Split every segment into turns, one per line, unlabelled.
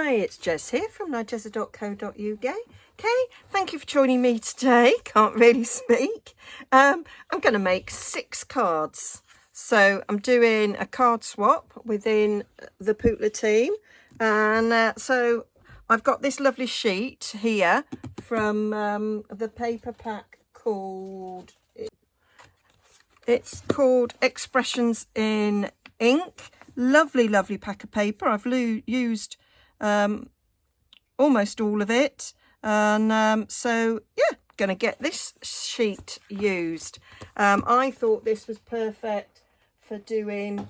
Hi, it's Jess here from nigezza.co.uk. Okay, thank you for joining me today. Can't really speak. I'm going to make 6 cards. So I'm doing a card swap within the Pootler team. And so I've got this lovely sheet here from the paper pack called... It's called Expressions in Ink. Lovely, lovely pack of paper. I've used almost all of it. And so, yeah, going to get this sheet used. I thought this was perfect for doing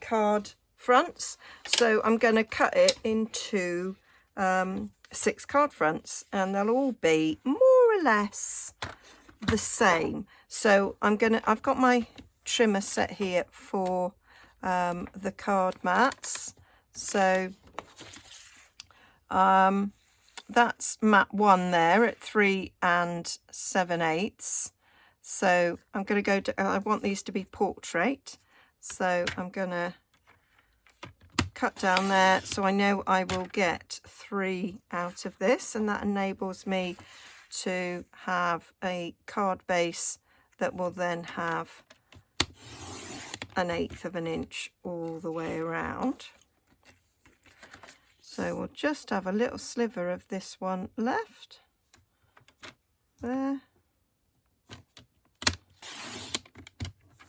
card fronts. So I'm going to cut it into 6 card fronts. And they'll all be more or less the same. So I've got my trimmer set here for the card mats. So that's mat 1 there at 3 7/8. So I'm going to go to, I want these to be portrait. So I'm going to cut down there. So I know I will get 3 out of this, and that enables me to have a card base that will then have 1/8 of an inch all the way around. So we'll just have a little sliver of this one left there.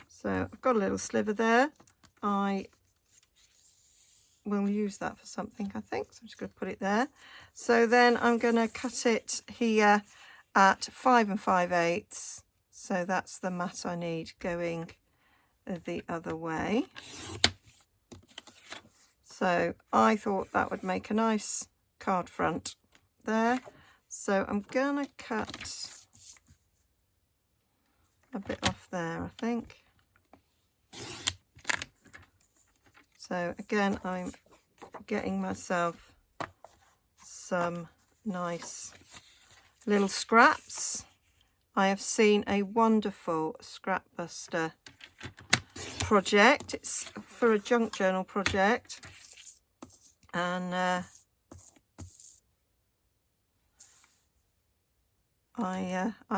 So I've got a little sliver there. I will use that for something, I think, so I'm just going to put it there. So then I'm going to cut it here at 5 5/8. So that's the mat I need going the other way. So I thought that would make a nice card front there. So I'm going to cut a bit off there, I think. So again, I'm getting myself some nice little scraps. I have seen a wonderful scrap buster project. It's for a junk journal project, and I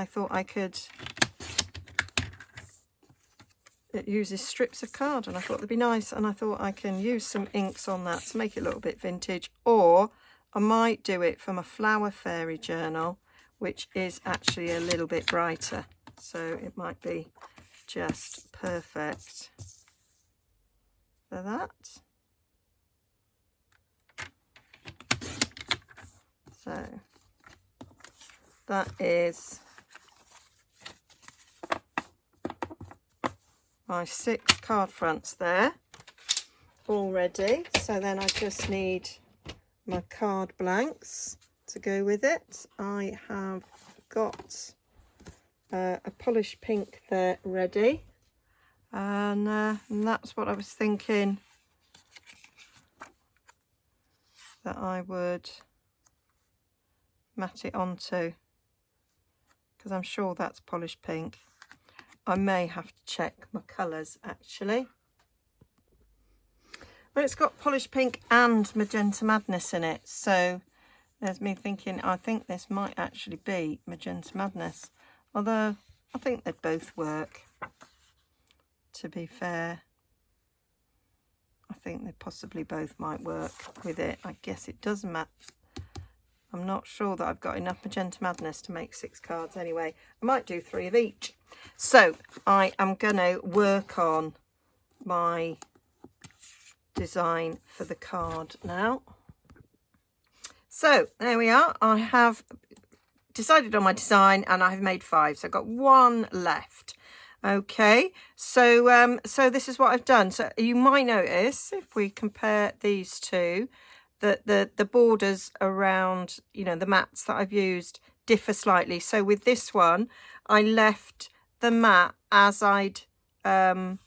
thought I could. It uses strips of card, and I thought they'd be nice, and I thought I can use some inks on that to make it a little bit vintage, or I might do it from a flower fairy journal, which is actually a little bit brighter, so it might be just perfect for that. So that is my 6 card fronts there already. So then I just need my card blanks to go with it. I have got a polished pink there ready, and that's what I was thinking that I would mat it onto, because I'm sure that's polished pink. I may have to check my colours actually. But it's got polished pink and magenta madness in it, so there's me thinking I think this might actually be magenta madness, although I think they'd both work, to be fair. I think they possibly both might work with it. I guess it does matter. I'm not sure that I've got enough magenta madness to make 6 cards anyway. I might do 3 of each. So I am going to work on my design for the card now. So there we are. I have decided on my design, and I've made 5, so I've got 1 left. Okay, so so this is what I've done. So you might notice, if we compare these two, that the borders around, you know, the mats that I've used differ slightly. So with this one, I left the mat as I'd cut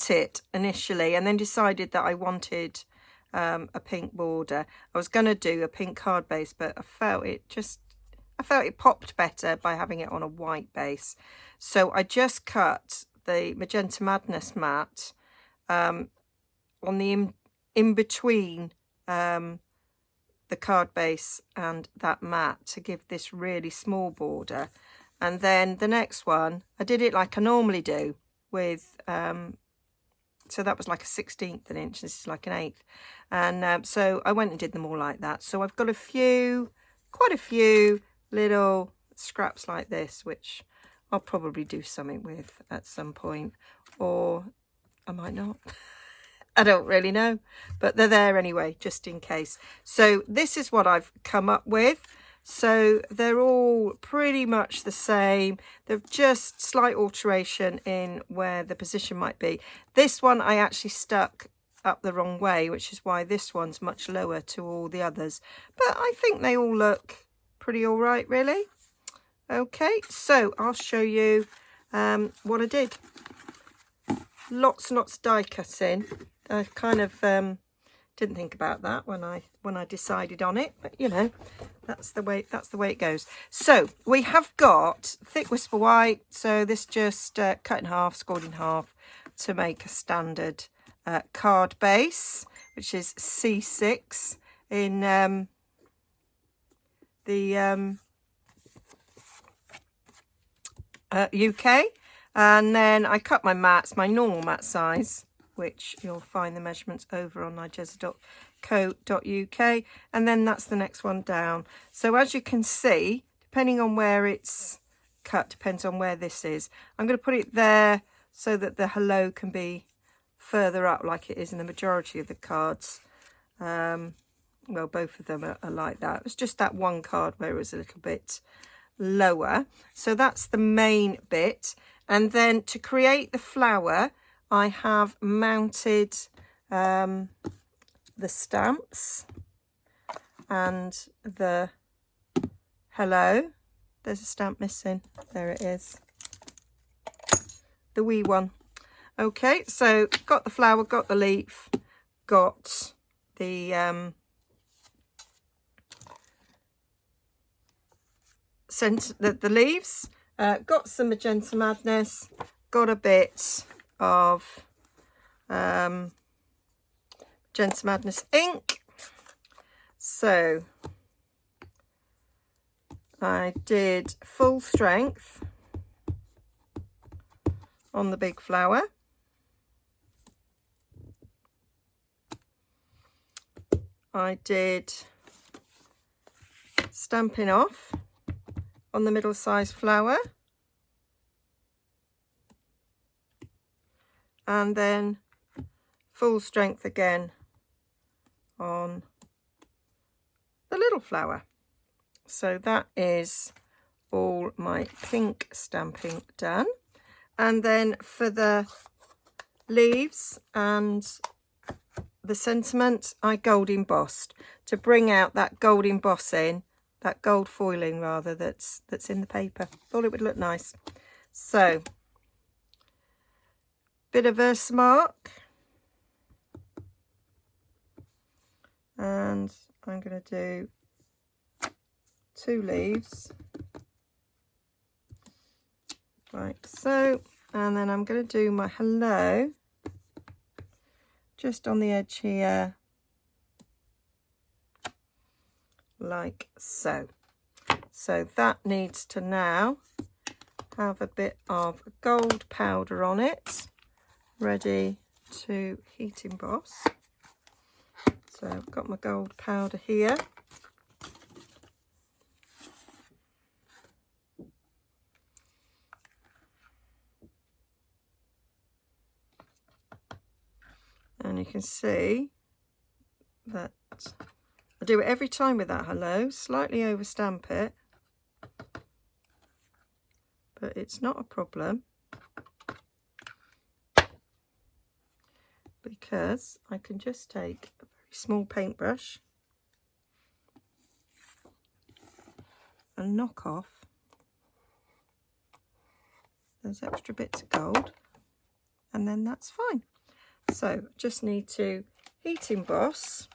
it initially, and then decided that I wanted a pink border. I was going to do a pink card base, but I felt it popped better by having it on a white base. So I just cut the Magenta Madness mat on the in between the card base and that mat to give this really small border. And then the next one, I did it like I normally do with, so that was like a 1/16 of an inch, this is like an 1/8. And so I went and did them all like that. So I've got quite a few little scraps like this, which I'll probably do something with at some point, or I might not. I don't really know, but they're there anyway, just in case. So this is what I've come up with. So they're all pretty much the same. They're just slight alteration in where the position might be. This one I actually stuck up the wrong way, which is why this one's much lower to all the others. But I think they all look pretty all right, really. Okay, so I'll show you what I did. Lots and lots of die cutting. I kind of didn't think about that when I decided on it, but you know, that's the way it goes. So we have got thick Whisper White. So this just cut in half, scored in half to make a standard card base, which is C6 in the UK. And then I cut my mats, my normal mat size, which you'll find the measurements over on nigezza.co.uk, and then that's the next one down. So as you can see, depending on where it's cut, depends on where this is. I'm going to put it there so that the hello can be further up like it is in the majority of the cards. Well, both of them are like that. It was just that one card where it was a little bit lower. So that's the main bit. And then to create the flower, I have mounted the stamps and the hello. There's a stamp missing. There it is. The wee one. Okay, so got the flower, got the leaf, got the the leaves, got some Magenta Madness, got a bit of Magenta Madness ink. So I did full strength on the big flower. I did Stampin' Off on the middle size flower. And then full strength again on the little flower. So that is all my pink stamping done. And then for the leaves and the sentiment, I gold embossed to bring out that gold embossing, that gold foiling rather, that's in the paper. Thought it would look nice. So bit of Versamark, and I'm going to do 2 leaves like so, and then I'm going to do my hello just on the edge here like so. So that needs to now have a bit of gold powder on it, ready to heat emboss. So I've got my gold powder here. And you can see that I do it every time with that hello, slightly overstamp it, but it's not a problem because I can just take a very small paintbrush and knock off those extra bits of gold, and then that's fine. So just need to heat emboss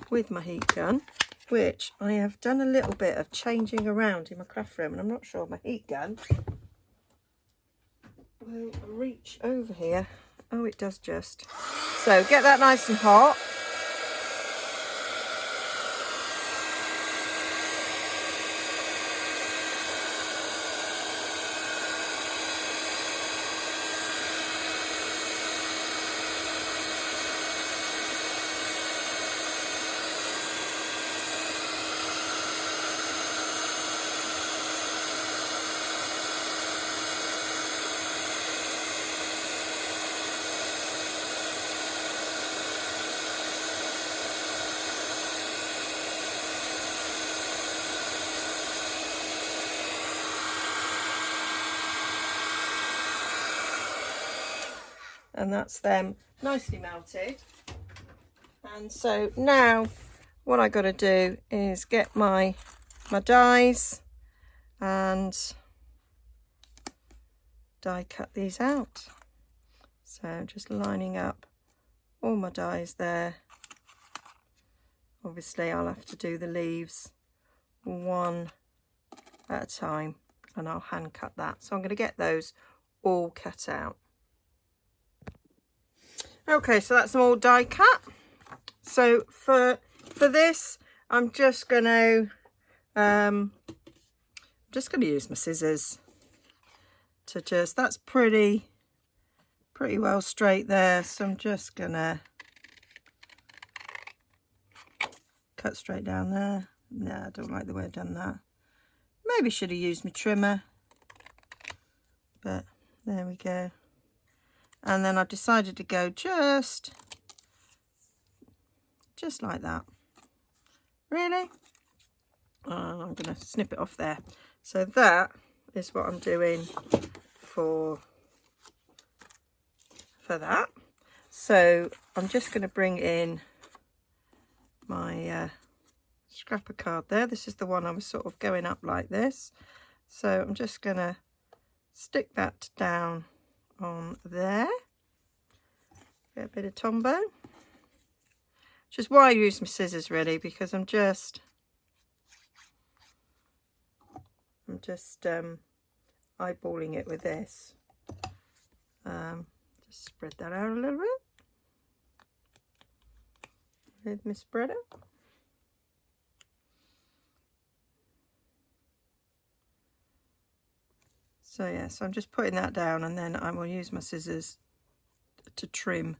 with my heat gun, which I have done a little bit of changing around in my craft room, and I'm not sure my heat gun will reach over here. Oh, it does just. So get that nice and hot, and that's them nicely melted. And so now what I got to do is get my dies and die cut these out. So just lining up all my dies there. Obviously I'll have to do the leaves one at a time, and I'll hand cut that. So I'm going to get those all cut out. Okay, so that's them all die cut. So for this, I'm just going to use my scissors to just, that's pretty well straight there. So I'm just going to cut straight down there. No, I don't like the way I've done that. Maybe should have used my trimmer, but there we go. And then I decided to go just like that. Really? I'm going to snip it off there. So that is what I'm doing for that. So I'm just going to bring in my scrapper card there. This is the one I was sort of going up like this. So I'm just going to stick that down on there. Get a bit of Tombow. Which is why I use my scissors really, because I'm just eyeballing it with this. Just spread that out a little bit with my spreader. So yeah, so I'm just putting that down, and then I will use my scissors to trim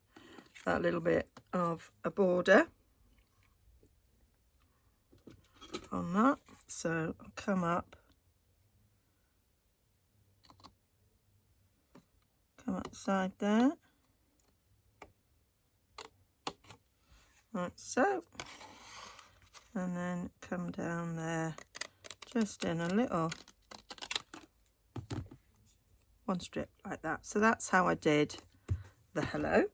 that little bit of a border on that. So I'll come outside there, like so, and then come down there just in a little one strip like that. So that's how I did the hello.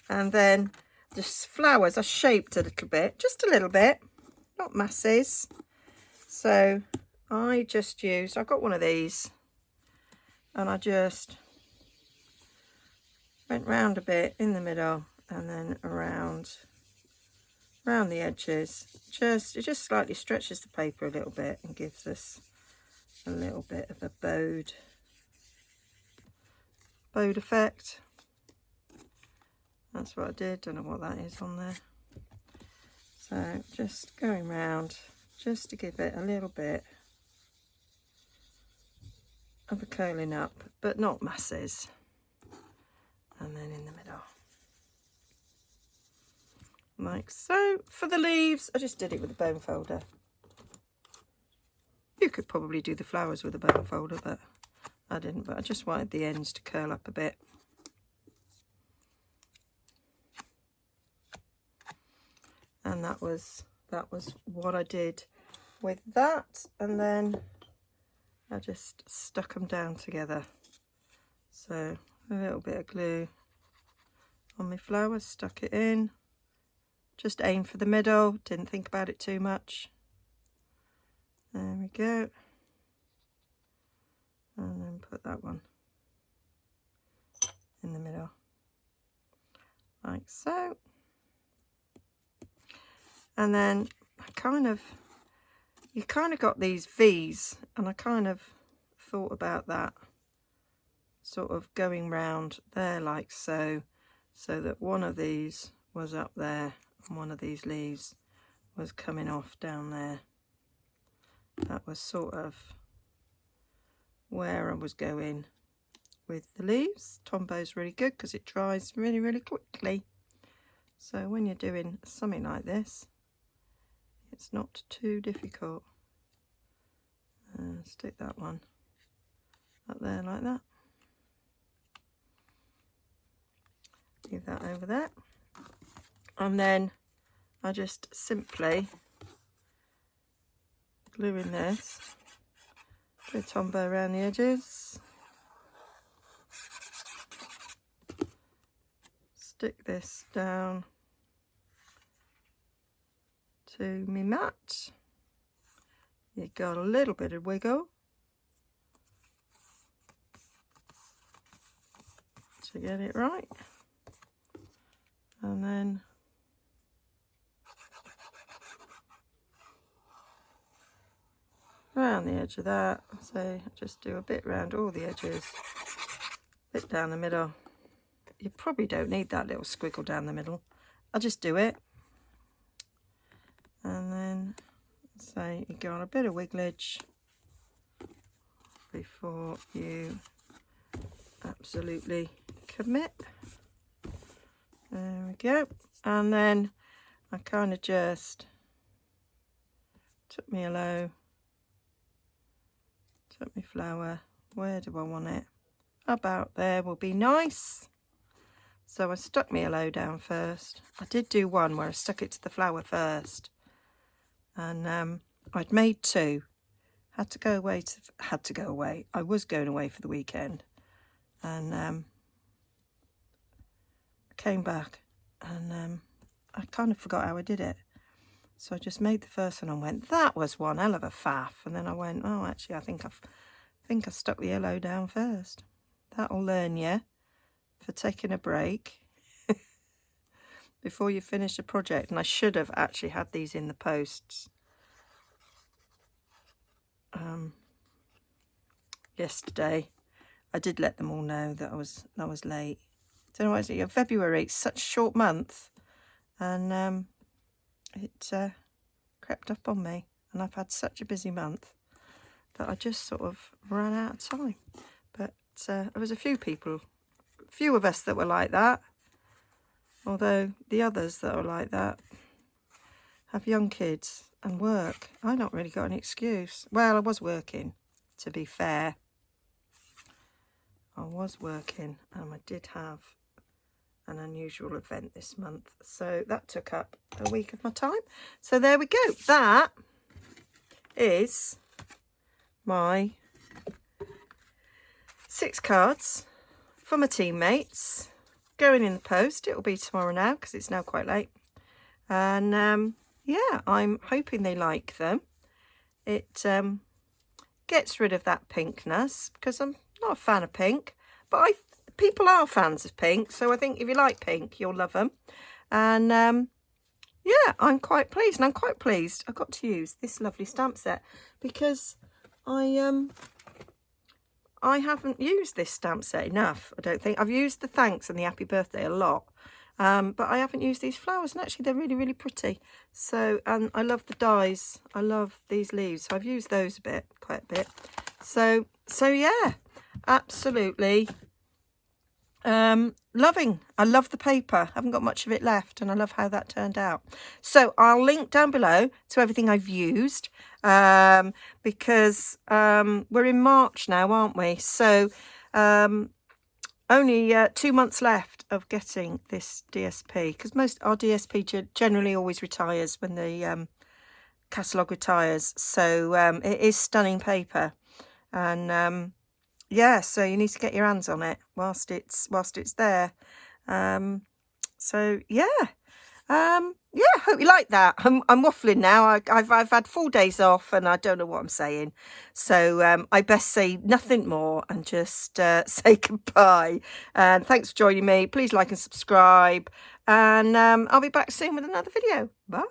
And then the flowers I shaped a little bit, just a little bit, not masses. So I just used, I got one of these, and I just went round a bit in the middle, and then around the edges. It just slightly stretches the paper a little bit and gives us a little bit of a bowed effect. That's what I did. Don't know what that is on there. So just going round just to give it a little bit of a curling up, but not masses. And then in the middle, like so. For the leaves, I just did it with a bone folder. You could probably do the flowers with a bone folder, but I didn't. But I just wanted the ends to curl up a bit. And that was what I did with that. And then I just stuck them down together. So a little bit of glue on my flowers, stuck it in. Just aim for the middle, didn't think about it too much. There we go. And then put that one in the middle, like so. And then you kind of got these V's, and I kind of thought about that sort of going round there like so, so that one of these was up there and one of these leaves was coming off down there. That was sort of where I was going with the leaves. Tombow's really good because it dries really, really quickly. So when you're doing something like this, it's not too difficult. Stick that one up there like that. Leave that over there. And then I just simply glue in this, bit of Tombow around the edges. stick this down to me mat. You got a little bit of wiggle to get it right, and then around the edge of that. So just do a bit round all the edges, bit down the middle. You probably don't need that little squiggle down the middle. I'll just do it, and then so you go on a bit of wigglage before you absolutely commit. There we go. And then I kind of just took me a low, took me flower. Where do I want it? About there will be nice. So I stuck me a low down first. I did do one where I stuck it to the flower first, and I'd made two. Had to go away. I was going away for the weekend, and came back, and I kind of forgot how I did it. So I just made the first one and went, that was one hell of a faff. And then I went, oh, actually, I think I stuck the yellow down first. That'll learn you for taking a break before you finish a project. And I should have actually had these in the posts yesterday. I did let them all know that I was late. Don't know why is it? February, it's such a short month, and it crept up on me, and I've had such a busy month that I just sort of ran out of time. But there was a few of us that were like that, although the others that are like that have young kids and work. I not really got an excuse. Well, I was working, to be fair. I was working, and I did have an unusual event this month, so that took up a week of my time. So there we go. That is my 6 cards for my teammates going in the post. It'll be tomorrow now because it's now quite late, and yeah, I'm hoping they like them. It gets rid of that pinkness, because I'm not a fan of pink, but people are fans of pink, so I think if you like pink, you'll love them. And yeah, I'm quite pleased, and I'm quite pleased I got to use this lovely stamp set, because I haven't used this stamp set enough, I don't think. I've used the thanks and the happy birthday a lot, but I haven't used these flowers, and actually they're really, really pretty. So, and I love the dies. I love these leaves, so I've used those quite a bit. So yeah, absolutely loving. I love the paper. I haven't got much of it left, and I love how that turned out. So I'll link down below to everything I've used, because we're in March now, aren't we? So only 2 months left of getting this DSP, because our DSP generally always retires when the catalogue retires. So it is stunning paper, and yeah, so you need to get your hands on it whilst it's there. So yeah, yeah, hope you like that. I'm waffling now. I've had 4 days off, and I don't know what I'm saying, so I best say nothing more and just say goodbye. And thanks for joining me. Please like and subscribe, and I'll be back soon with another video. Bye.